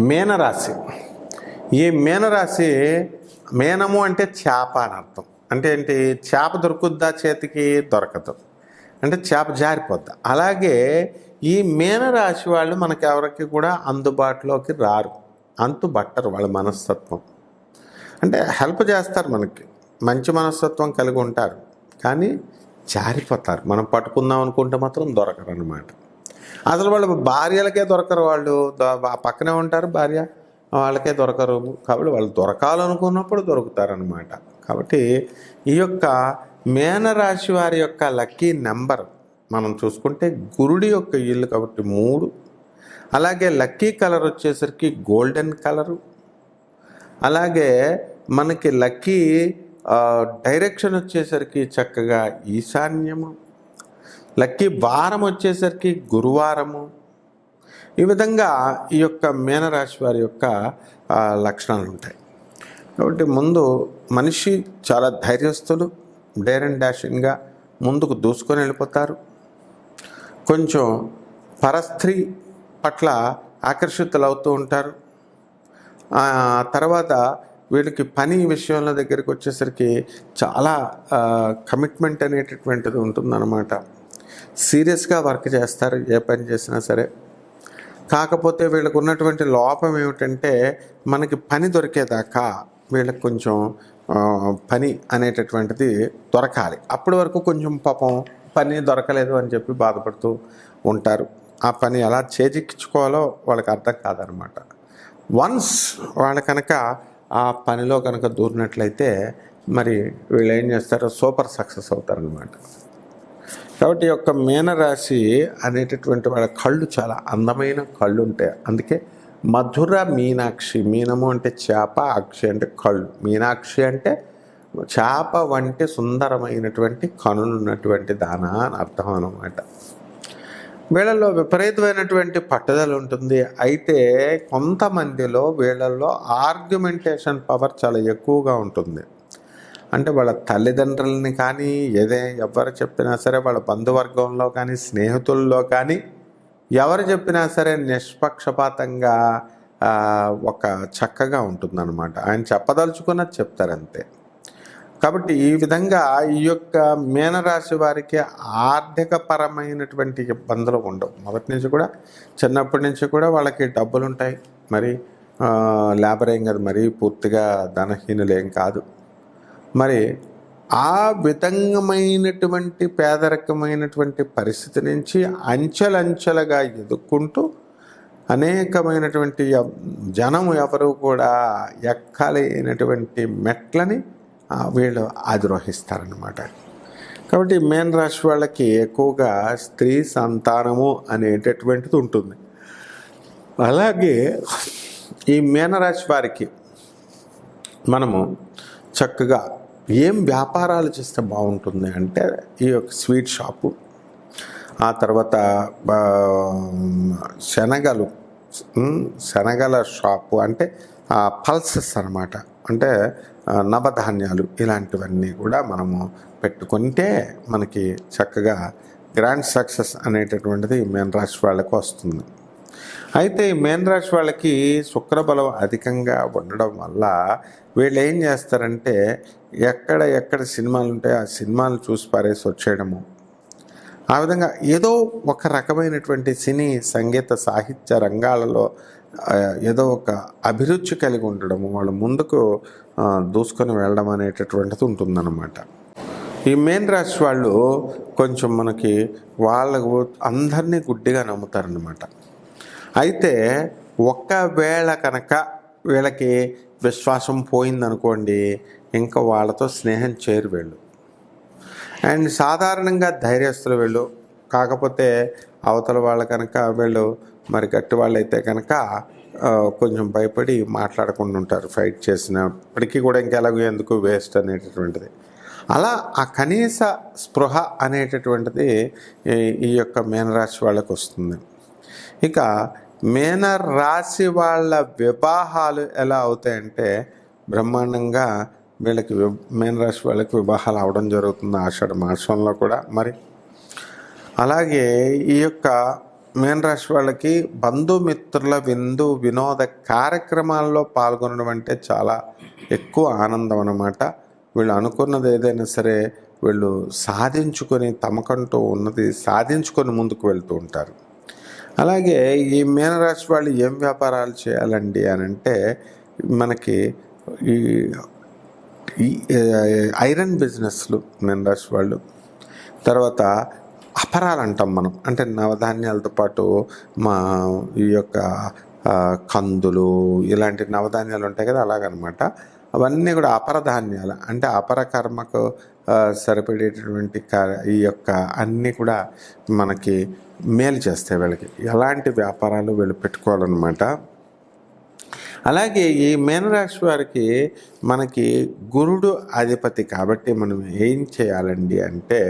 మీనరాశి. ఈ మీనరాశి, మీనము అంటే చేప అని అర్థం. అంటే ఏంటి? చేప దొరుకుద్దా చేతికి? దొరకదు. అంటే చేప జారిపోద్ది. అలాగే ఈ మీనరాశి వాళ్ళు మనకి ఎవరికి కూడా అందుబాటులోకి రారు, అంతుబట్టరు. వాళ్ళ మనస్తత్వం అంటే హెల్ప్ చేస్తారు, మనకి మంచి మనస్తత్వం కలిగి ఉంటారు, కానీ జారిపోతారు. మనం పట్టుకుందాం అనుకుంటే మాత్రం దొరకరు అన్నమాట. అసలు వాళ్ళు భార్యలకే దొరకరు. వాళ్ళు పక్కనే ఉంటారు, భార్య వాళ్ళకే దొరకరు. కాబట్టి వాళ్ళు దొరకాలనుకున్నప్పుడు దొరుకుతారనమాట. కాబట్టి ఈ యొక్క మీనరాశి వారి యొక్క లక్కీ నెంబర్ మనం చూసుకుంటే గురుడి యొక్క ఇల్లు కాబట్టి 3. అలాగే లక్కీ కలర్ వచ్చేసరికి గోల్డెన్ కలరు. అలాగే మనకి లక్కీ డైరెక్షన్ వచ్చేసరికి చక్కగా ఈశాన్యము. లక్కీ వారం వచ్చేసరికి గురువారము. ఈ విధంగా ఈ యొక్క మీనరాశి వారి యొక్క లక్షణాలు ఉంటాయి. కాబట్టి ముందు మనిషి చాలా ధైర్యస్తులు, డేర్ అండ్ డాషింగ్గా ముందుకు దూసుకొని వెళ్ళిపోతారు. కొంచెం పరస్త్రీ పట్ల ఆకర్షితులు అవుతూ ఉంటారు. తర్వాత వీళ్ళకి పని విషయంలో దగ్గరికి వచ్చేసరికి చాలా కమిట్మెంట్ అనేటటువంటిది ఉంటుందన్నమాట. సీరియస్గా వర్క్ చేస్తారు ఏ పని చేసినా సరే. కాకపోతే వీళ్ళకు ఉన్నటువంటి లోపం ఏమిటంటే, మనకి పని దొరికేదాకా వీళ్ళకి కొంచెం పని అనేటటువంటిది దొరకాలి. అప్పటి వరకు కొంచెం పాపం పని దొరకలేదు అని చెప్పి బాధపడుతూ ఉంటారు. ఆ పని ఎలా చేజిక్కించుకోవాలో వాళ్ళకి అర్థం కాదనమాట. వన్స్ వాళ్ళు కనుక ఆ పనిలో కనుక దూరినట్లయితే మరి వీళ్ళు ఏం చేస్తారో సూపర్ సక్సెస్ అవుతారనమాట. కాబట్టి ఈ యొక్క మీనరాశి అనేటటువంటి వాళ్ళ కళ్ళు చాలా అందమైన కళ్ళు ఉంటాయి. అందుకే మధుర మీనాక్షి. మీనము అంటే చేప, అక్షి అంటే కళ్ళు. మీనాక్షి అంటే చేప వంటి సుందరమైనటువంటి కనులు ఉన్నటువంటి దాన అని అర్థం అన్నమాట. వీళ్ళల్లో విపరీతమైనటువంటి పట్టుదల ఉంటుంది. అయితే కొంతమందిలో వీళ్ళల్లో ఆర్గ్యుమెంటేషన్ పవర్ చాలా ఎక్కువగా ఉంటుంది. అంటే వాళ్ళ తల్లిదండ్రులని కానీ, ఎవరు చెప్పినా సరే, వాళ్ళ బంధువర్గంలో కానీ, స్నేహితుల్లో కానీ ఎవరు చెప్పినా సరే నిష్పక్షపాతంగా ఒక చక్కగా ఉంటుందన్నమాట. ఆయన చెప్పదలుచుకున్నది చెప్తారంతే. కాబట్టి ఈ విధంగా ఈ యొక్క మీనరాశి వారికి ఆర్థిక పరమైనటువంటి ఇబ్బందులు ఉండవు. మొదటి నుంచి కూడా, చిన్నప్పటి నుంచి కూడా వాళ్ళకి డబ్బులు ఉంటాయి. మరి లేబర్ ఏం కాదు, మరీ పూర్తిగా ధనహీనులేం కాదు. మరి ఆ విధంగామైనటువంటి పేదరికమైనటువంటి పరిస్థితి నుంచి అంచెలంచెలుగా ఎదుర్కొంటూ అనేకమైనటువంటి జనం ఎవరు కూడా ఎక్కలేనటువంటి మెట్లని వీళ్ళు అధిరోహిస్తారన్నమాట. కాబట్టి మీనరాశి వాళ్ళకి ఎక్కువగా స్త్రీ సంతానము అనేటటువంటిది ఉంటుంది. అలాగే ఈ మీనరాశి వారికి మనము చక్కగా ఏం వ్యాపారాలు చేస్తే బాగుంటుంది అంటే, ఈ యొక్క స్వీట్ షాపు, ఆ తర్వాత శనగల షాపు, అంటే పల్సెస్ అన్నమాట. అంటే నవధాన్యాలు, ఇలాంటివన్నీ కూడా మనము పెట్టుకుంటే మనకి చక్కగా గ్రాండ్ సక్సెస్ అనేటటువంటిది మీనరాశి వాళ్ళకు వస్తుంది. అయితే ఈ మీనరాశి వాళ్ళకి శుక్రబలం అధికంగా ఉండడం వల్ల వీళ్ళు ఏం చేస్తారంటే, ఎక్కడ సినిమాలు ఉంటాయో ఆ సినిమాలు చూసి పారేసి వచ్చేయడము. ఆ విధంగా ఏదో ఒక రకమైనటువంటి సినీ, సంగీత, సాహిత్య రంగాలలో ఏదో ఒక అభిరుచి కలిగి ఉండడము, వాళ్ళు ముందుకు దూసుకొని వెళ్ళడం అనేటటువంటిది ఉంటుందన్నమాట. ఈ మీనరాశి వాళ్ళు కొంచెం మనకి వాళ్ళకు అందరినీ గుడ్డిగా నమ్ముతారన్నమాట. అయితే ఒక్కవేళ కనుక వీళ్ళకి విశ్వాసం పోయిందనుకోండి, ఇంకా వాళ్ళతో స్నేహం చేయరు వీళ్ళు. అండ్ సాధారణంగా ధైర్యస్తులు వీళ్ళు. కాకపోతే అవతల వాళ్ళు కనుక వీళ్ళు మరి గట్టి వాళ్ళు అయితే కనుక కొంచెం భయపడి మాట్లాడకుండా ఉంటారు. ఫైట్ చేసినప్పటికీ కూడా ఇంకెలాగో ఎందుకు వేస్ట్ అనేటటువంటిది. అలా ఆ కనీస స్పృహ అనేటటువంటిది ఈ యొక్క మీనరాశి వాళ్ళకి వస్తుంది. ఇక మీనరాశి వాళ్ళ వివాహాలు ఎలా అవుతాయంటే, బ్రహ్మాండంగా వీళ్ళకి మీనరాశి వాళ్ళకి వివాహాలు అవడం జరుగుతుంది ఆషాఢ మాసంలో కూడా. మరి అలాగే ఈ యొక్క మీనరాశి వాళ్ళకి బంధుమిత్రుల విందు వినోద కార్యక్రమాల్లో పాల్గొనడం అంటే చాలా ఎక్కువ ఆనందం అన్నమాట. వీళ్ళు అనుకున్నది ఏదైనా సరే వీళ్ళు సాధించుకొని తమకంటూ ఉన్నది సాధించుకొని ముందుకు వెళ్తూ ఉంటారు. అలాగే ఈ మీనరాశి వాళ్ళు ఏం వ్యాపారాలు చేయాలండి అని అంటే మనకి ఈ ఈ ఐరన్ బిజినెస్లు మీనరాశి వాళ్ళు, తర్వాత అపరాలు అంటాం మనం, అంటే నవధాన్యాలతో పాటు మా ఈ యొక్క కందులు ఇలాంటి నవధాన్యాలు ఉంటాయి కదా, అలాగనమాట. అవన్నీ కూడా అపరధాన్యాలు, అంటే అపర కర్మకు సరిపడేటటువంటి ఈ యొక్క అన్నీ కూడా మనకి మేలు చేస్తాయి వీళ్ళకి. ఎలాంటి వ్యాపారాలు వీళ్ళు పెట్టుకోవాలన్నమాట. అలాగే ఈ మీనరాశి వారికి మనకి గురుడు అధిపతి కాబట్టి మనం ఏం చేయాలండి అంటే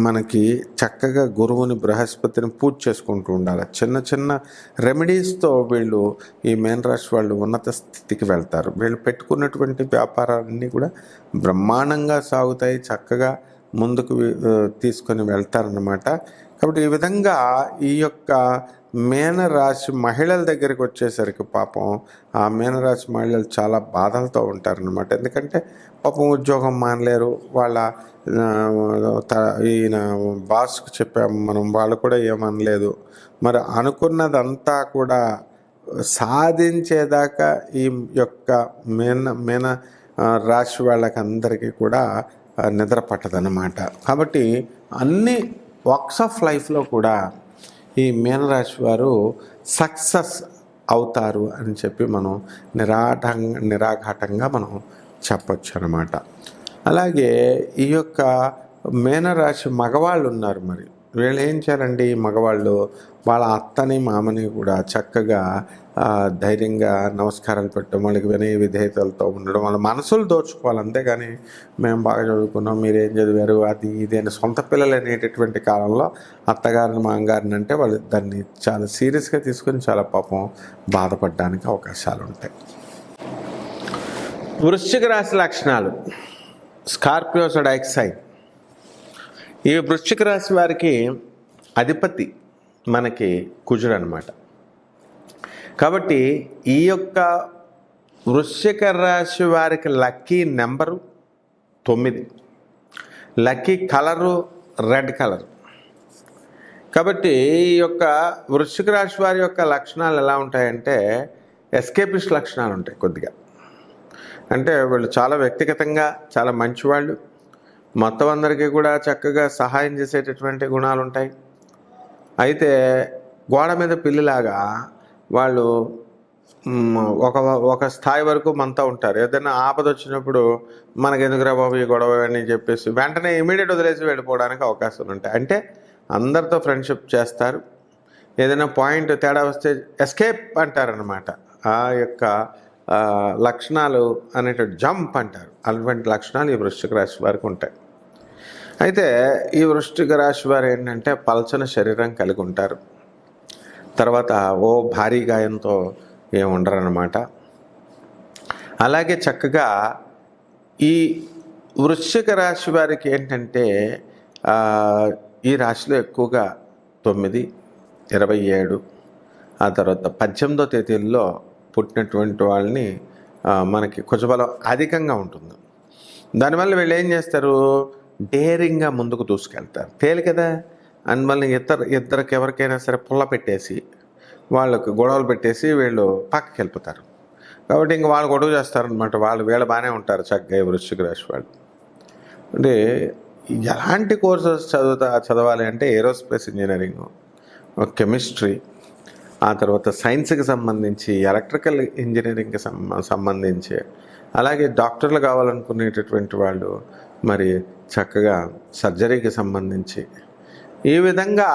మనకి చక్కగా గురువుని బృహస్పతిని పూజ చేసుకుంటూ ఉండాలి. చిన్న చిన్న రెమెడీస్తో వీళ్ళు ఈ మీనరాశి వాళ్ళు ఉన్నత స్థితికి వెళ్తారు. వీళ్ళు పెట్టుకున్నటువంటి వ్యాపారాలన్నీ కూడా బ్రహ్మాండంగా సాగుతాయి, చక్కగా ముందుకు తీసుకొని వెళ్తారన్నమాట. కాబట్టి ఈ విధంగా ఈ యొక్క మీనరాశి మహిళల దగ్గరికి వచ్చేసరికి పాపం ఆ మీనరాశి మహిళలు చాలా బాధలతో ఉంటారనమాట. ఎందుకంటే పాపం ఉద్యోగం మానలేరు, వాళ్ళ ఈయన బాస్కు చెప్పాము మనం, వాళ్ళు కూడా ఏమనలేదు. మరి అనుకున్నదంతా కూడా సాధించేదాకా ఈ యొక్క మీన రాశి వాళ్ళకి అందరికీ కూడా నిద్ర పట్టదన్నమాట. కాబట్టి అన్ని వాక్స్ ఆఫ్ లైఫ్లో కూడా ఈ మీనరాశి వారు సక్సెస్ అవుతారు అని చెప్పి మనం నిరాఘాటంగా మనం చెప్పచ్చు అన్నమాట. అలాగే ఈ యొక్క మీనరాశి మగవాళ్ళు ఉన్నారు, మరి వీళ్ళు ఏం చేయాలండి? మగవాళ్ళు వాళ్ళ అత్తని మామని కూడా చక్కగా ధైర్యంగా నమస్కారాలు పెట్టడం, వాళ్ళకి వినయ విధేయతలతో ఉండడం, వాళ్ళ మనసులు దోచుకోవాలి. అంతేగాని మేము బాగా చదువుకున్నాం, మీరేం చదివారు, అది ఇది అని సొంత పిల్లలు అనేటటువంటి కాలంలో అత్తగారిని మామగారిని అంటే వాళ్ళు దాన్ని చాలా సీరియస్గా తీసుకొని చాలా పాపం బాధపడడానికి అవకాశాలు ఉంటాయి. వృశ్చిక రాశి లక్షణాలు. Scorpio zodiac sign. ఈ వృశ్చిక రాశి వారికి అధిపతి మనకి కుజుడు అన్నమాట. కాబట్టి ఈ యొక్క వృశ్చిక రాశి వారికి lucky number 9, lucky colour red colour. కాబట్టి ఈ యొక్క వృశ్చిక రాశి వారి యొక్క లక్షణాలు ఎలా ఉంటాయంటే ఎస్కేపిస్ట్ లక్షణాలు ఉంటాయి కొద్దిగా. అంటే వీళ్ళు చాలా వ్యక్తిగతంగా చాలా మంచివాళ్ళు, మొత్తం అందరికీ కూడా చక్కగా సహాయం చేసేటటువంటి గుణాలు ఉంటాయి. అయితే గోడ మీద పిల్లిలాగా వాళ్ళు ఒక స్థాయి వరకు మనతో ఉంటారు. ఏదైనా ఆపద వచ్చినప్పుడు మనకు ఎందుకురా బాబు ఈ గొడవ అని చెప్పేసి వెంటనే ఇమీడియట్ వదిలేసి వెళ్ళిపోవడానికి అవకాశాలు ఉంటాయి. అంటే అందరితో ఫ్రెండ్షిప్ చేస్తారు. ఏదైనా పాయింట్ తేడా వస్తే ఎస్కేప్ అంటారనమాట. ఆ యొక్క లక్షణాలు అనేటువంటి జంప్ అంటారు. అటువంటి లక్షణాలు ఈ వృశ్చిక రాశి వారికి ఉంటాయి. అయితే ఈ వృశ్చిక రాశి వారు ఏంటంటే పల్చన శరీరం కలిగి ఉంటారు. తర్వాత భారీ గాయంతో ఉండరన్నమాట. అలాగే చక్కగా ఈ వృశ్చిక రాశి వారికి ఏంటంటే ఈ రాశిలో ఎక్కువగా 9, 27 ఆ తర్వాత 18వ తేదీల్లో పుట్టినటువంటి వాళ్ళని మనకి కుజబలం అధికంగా ఉంటుంది. దానివల్ల వీళ్ళు ఏం చేస్తారు? డేరింగ్గా ముందుకు దూసుకెళ్తారు. తేలి కదా, అందువల్ల ఇద్దరికి ఎవరికైనా సరే పుల్ల పెట్టేసి వాళ్ళకు గొడవలు పెట్టేసి వీళ్ళు పక్కకి వెళ్ళిపోతారు. కాబట్టి ఇంక వాళ్ళు గొడవ చేస్తారనమాట. వీళ్ళు బాగానే ఉంటారు చక్కగా వృశ్చిక రాశి వాళ్ళు. అంటే ఎలాంటి కోర్సెస్ చదవాలి అంటే ఏరోస్పేస్ ఇంజనీరింగ్, కెమిస్ట్రీ, ఆ తర్వాత సైన్స్కి సంబంధించి, ఎలక్ట్రికల్ ఇంజనీరింగ్కి సంబంధించి, అలాగే డాక్టర్లు కావాలనుకునేటటువంటి వాళ్ళు మరి చక్కగా సర్జరీకి సంబంధించి, ఈ విధంగా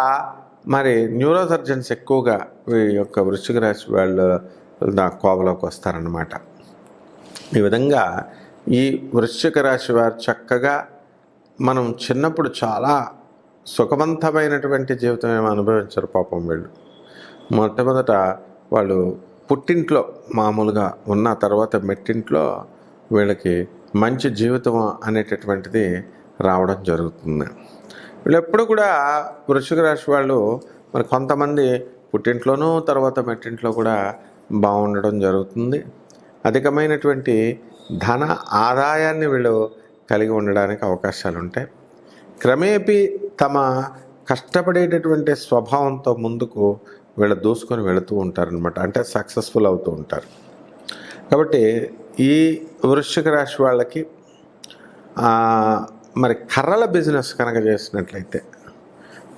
మరి న్యూరో సర్జన్స్ ఎక్కువగా ఈ యొక్క వృశ్చిక రాశి వాళ్ళు నా కోవలోకి వస్తారన్నమాట. ఈ విధంగా ఈ వృశ్చిక రాశి వారు చక్కగా మనం చిన్నప్పుడు చాలా సుఖవంతమైనటువంటి జీవితం ఏమో అనుభవించారు పాపం వీళ్ళు. మొట్టమొదట వాళ్ళు పుట్టింట్లో మామూలుగా ఉన్న తర్వాత మెట్టింట్లో వీళ్ళకి మంచి జీవితం అనేటటువంటిది రావడం జరుగుతుంది. వీళ్ళు ఎప్పుడు కూడా వృశ్చిక రాశి వాళ్ళు మరి కొంతమంది పుట్టింట్లోనూ తర్వాత మెట్టింట్లో కూడా బాగుండడం జరుగుతుంది. అధికమైనటువంటి ధన ఆదాయాన్ని వీళ్ళు కలిగి ఉండడానికి అవకాశాలు ఉంటాయి. క్రమేపీ తమ కష్టపడేటటువంటి స్వభావంతో ముందుకు వీళ్ళు దూసుకొని వెళుతూ ఉంటారనమాట. అంటే సక్సెస్ఫుల్ అవుతూ ఉంటారు. కాబట్టి ఈ వృశ్చిక రాశి వాళ్ళకి మరి కర్రల బిజినెస్ కనుక చేసినట్లయితే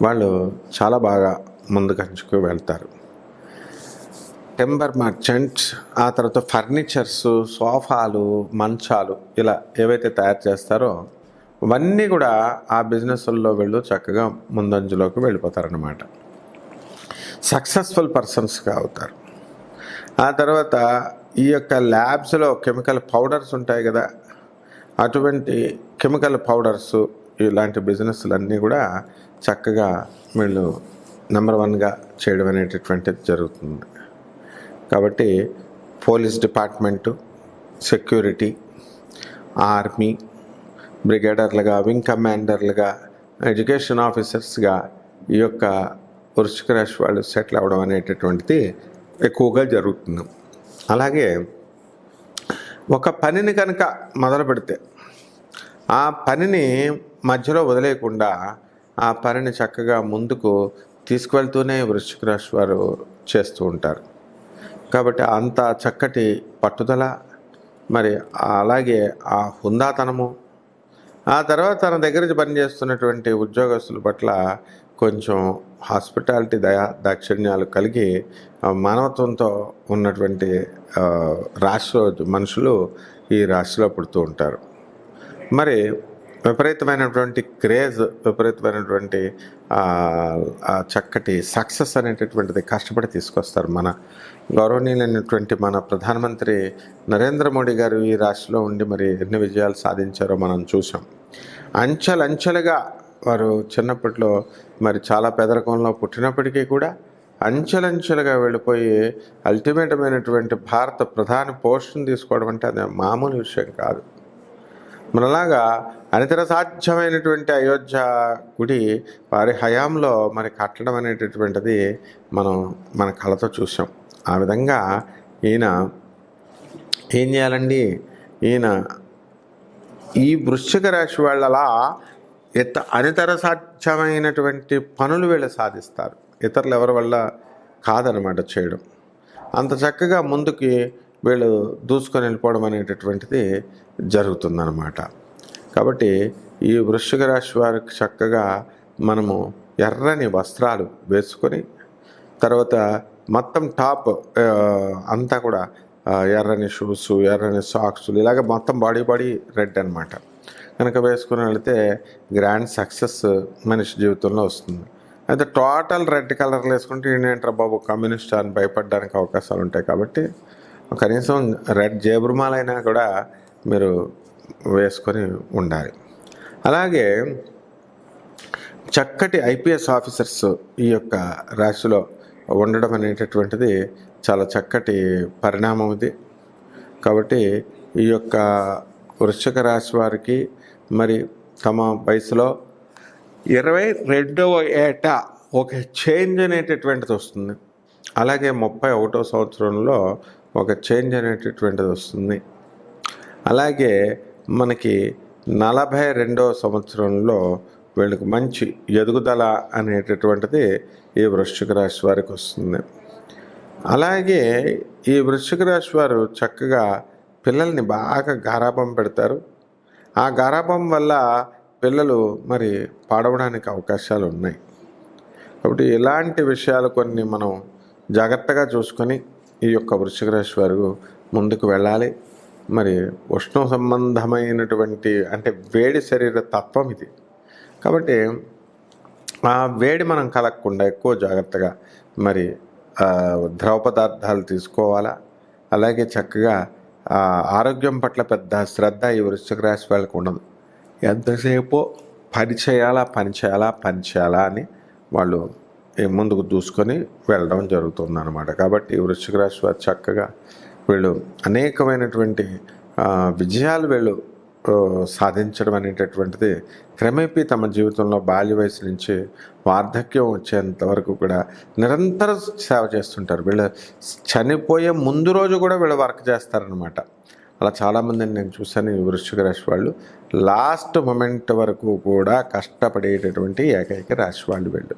వాళ్ళు చాలా బాగా ముందుకంచుకు వెళ్తారు. టెంబర్ మర్చెంట్స్, ఆ తర్వాత ఫర్నిచర్స్, సోఫాలు, మంచాలు ఇలా ఏవైతే తయారు చేస్తారో అవన్నీ కూడా ఆ బిజినెస్ల్లో వీళ్ళు చక్కగా ముందంజలోకి వెళ్ళిపోతారన్నమాట. సక్సెస్ఫుల్ పర్సన్స్గా అవుతారు. ఆ తర్వాత ఈ యొక్క ల్యాబ్స్లో కెమికల్ పౌడర్స్ ఉంటాయి కదా, అటువంటి కెమికల్ పౌడర్స్ ఇలాంటి బిజినెస్లన్నీ కూడా చక్కగా వీళ్ళు నెంబర్ 1గా చేయడం అనేటటువంటిది జరుగుతుంది. కాబట్టి పోలీస్ డిపార్ట్మెంటు, సెక్యూరిటీ, ఆర్మీ, బ్రిగేడర్లుగా, వింగ్ కమాండర్లుగా, ఎడ్యుకేషన్ ఆఫీసర్స్గా ఈ యొక్క వృశ్చిక రాశి వాళ్ళు సెటిల్ అవ్వడం అనేటటువంటిది ఎక్కువగా జరుగుతుంది. అలాగే ఒక పనిని కనుక మొదలు పెడితే ఆ పనిని మధ్యలో వదిలేయకుండా ఆ పనిని చక్కగా ముందుకు తీసుకువెళ్తూనే వృశ్చిక రాశి వారు చేస్తూ ఉంటారు. కాబట్టి అంత చక్కటి పట్టుదల, మరి అలాగే ఆ హుందాతనము, ఆ తర్వాత తన దగ్గర పనిచేస్తున్నటువంటి ఉద్యోగస్తుల పట్ల కొంచెం హాస్పిటాలిటీ, దాక్షిణ్యాలు కలిగి మానవత్వంతో ఉన్నటువంటి రాశిలో మనుషులు ఈ రాశిలో పుడుతూ ఉంటారు. మరి విపరీతమైనటువంటి క్రేజ్, విపరీతమైనటువంటి చక్కటి సక్సెస్ అనేటటువంటిది కష్టపడి తీసుకొస్తారు. మన గౌరవనీయులైనటువంటి మన ప్రధానమంత్రి నరేంద్ర మోడీ గారు ఈ రాశిలో ఉండి మరి ఎన్ని విజయాలు సాధించారో మనం చూసాం. అంచెలంచెలుగా వారు చిన్నప్పట్లో మరి చాలా పేదరికంలో పుట్టినప్పటికీ కూడా అంచెలంచెలుగా వెళ్ళిపోయి అల్టిమేటమైనటువంటి భారత ప్రధాని పోస్టును తీసుకోవడం అంటే అది మామూలు విషయం కాదు. మనలాగా అనితర సాధ్యమైనటువంటి అయోధ్య గుడి వారి హయాంలో మరి కట్టడం అనేటటువంటిది మనం మన కళ్ళతో చూసాం. ఆ విధంగా ఈయన ఏం చేయాలండి, ఈయన ఈ వృశ్చిక రాశి వాళ్ళలా అనితర సాధ్యమైనటువంటి పనులు వీళ్ళు సాధిస్తారు. ఇతరులు ఎవరి వల్ల కాదనమాట చేయడం. అంత చక్కగా ముందుకి వీళ్ళు దూసుకొని వెళ్ళిపోవడం అనేటటువంటిది జరుగుతుందన్నమాట. కాబట్టి ఈ వృశ్చిక రాశి వారికి చక్కగా మనము ఎర్రని వస్త్రాలు వేసుకొని, తర్వాత మొత్తం టాప్ అంతా కూడా ఎర్రని షూస్, ఎర్రని సాక్స్లు, ఇలాగ మొత్తం బాడీ రెడ్ అనమాట కనుక వేసుకుని వెళితే గ్రాండ్ సక్సెస్ మనిషి జీవితంలో వస్తుంది. అయితే టోటల్ రెడ్ కలర్లు వేసుకుంటే ఏంటంటారా బాబు కమ్యూనిస్ట్ అని భయపడడానికి అవకాశాలు ఉంటాయి. కాబట్టి కనీసం రెడ్ జేబురుమాలైనా కూడా మీరు వేసుకొని ఉండాలి. అలాగే చక్కటి ఐపీఎస్ ఆఫీసర్స్ ఈ యొక్క రాశిలో ఉండడం అనేటటువంటిది చాలా చక్కటి పరిణామం ఇది. కాబట్టి ఈ యొక్క వృశ్చిక రాశి వారికి మరి తమ వయసులో 22వ ఏట ఒక చేంజ్ అనేటటువంటిది వస్తుంది. అలాగే 31వ సంవత్సరంలో ఒక చేంజ్ అనేటటువంటిది వస్తుంది. అలాగే మనకి 42వ సంవత్సరంలో వీళ్ళకి మంచి ఎదుగుదల అనేటటువంటిది ఈ వృశ్చిక రాశి వారికి వస్తుంది. అలాగే ఈ వృశ్చిక రాశి వారు చక్కగా పిల్లల్ని బాగా గారాబం పెడతారు. ఆ గారాబం వల్ల పిల్లలు మరి పాడవడానికి అవకాశాలు ఉన్నాయి. కాబట్టి ఇలాంటి విషయాలు కొన్ని మనం జాగ్రత్తగా చూసుకొని ఈ యొక్క వృశ్చిక రాశి వారు ముందుకు వెళ్ళాలి. మరి ఉష్ణ సంబంధమైనటువంటి అంటే వేడి శరీర తత్వం ఇది. కాబట్టి ఆ వేడి మనం కలగకుండా ఎక్కువ జాగ్రత్తగా మరి ద్రవ పదార్థాలు తీసుకోవాలా. అలాగే చక్కగా ఆరోగ్యం పట్ల పెద్ద శ్రద్ధ ఈ వృశ్చిక రాశి వాళ్ళకు ఉండదు. ఎంతసేపు పని చేయాలా అని వాళ్ళు ముందుకు దూసుకొని వెళ్ళడం జరుగుతుంది అన్నమాట. కాబట్టి వృశ్చిక రాశి వారు చక్కగా వీళ్ళు అనేకమైనటువంటి విజయాలు వీళ్ళు సాధించడం అనేటటువంటిది క్రమేపీ తమ జీవితంలో బాల్య వయసు నుంచి వార్ధక్యం వచ్చేంత వరకు కూడా నిరంతరం సేవ చేస్తుంటారు. వీళ్ళు చనిపోయే ముందు రోజు కూడా వీళ్ళు వర్క్ చేస్తారనమాట. అలా చాలామందిని నేను చూశాను. ఈ వృశ్చిక రాశి వాళ్ళు లాస్ట్ మొమెంట్ వరకు కూడా కష్టపడేటటువంటి ఏకైక రాశి వాళ్ళు వీళ్ళు.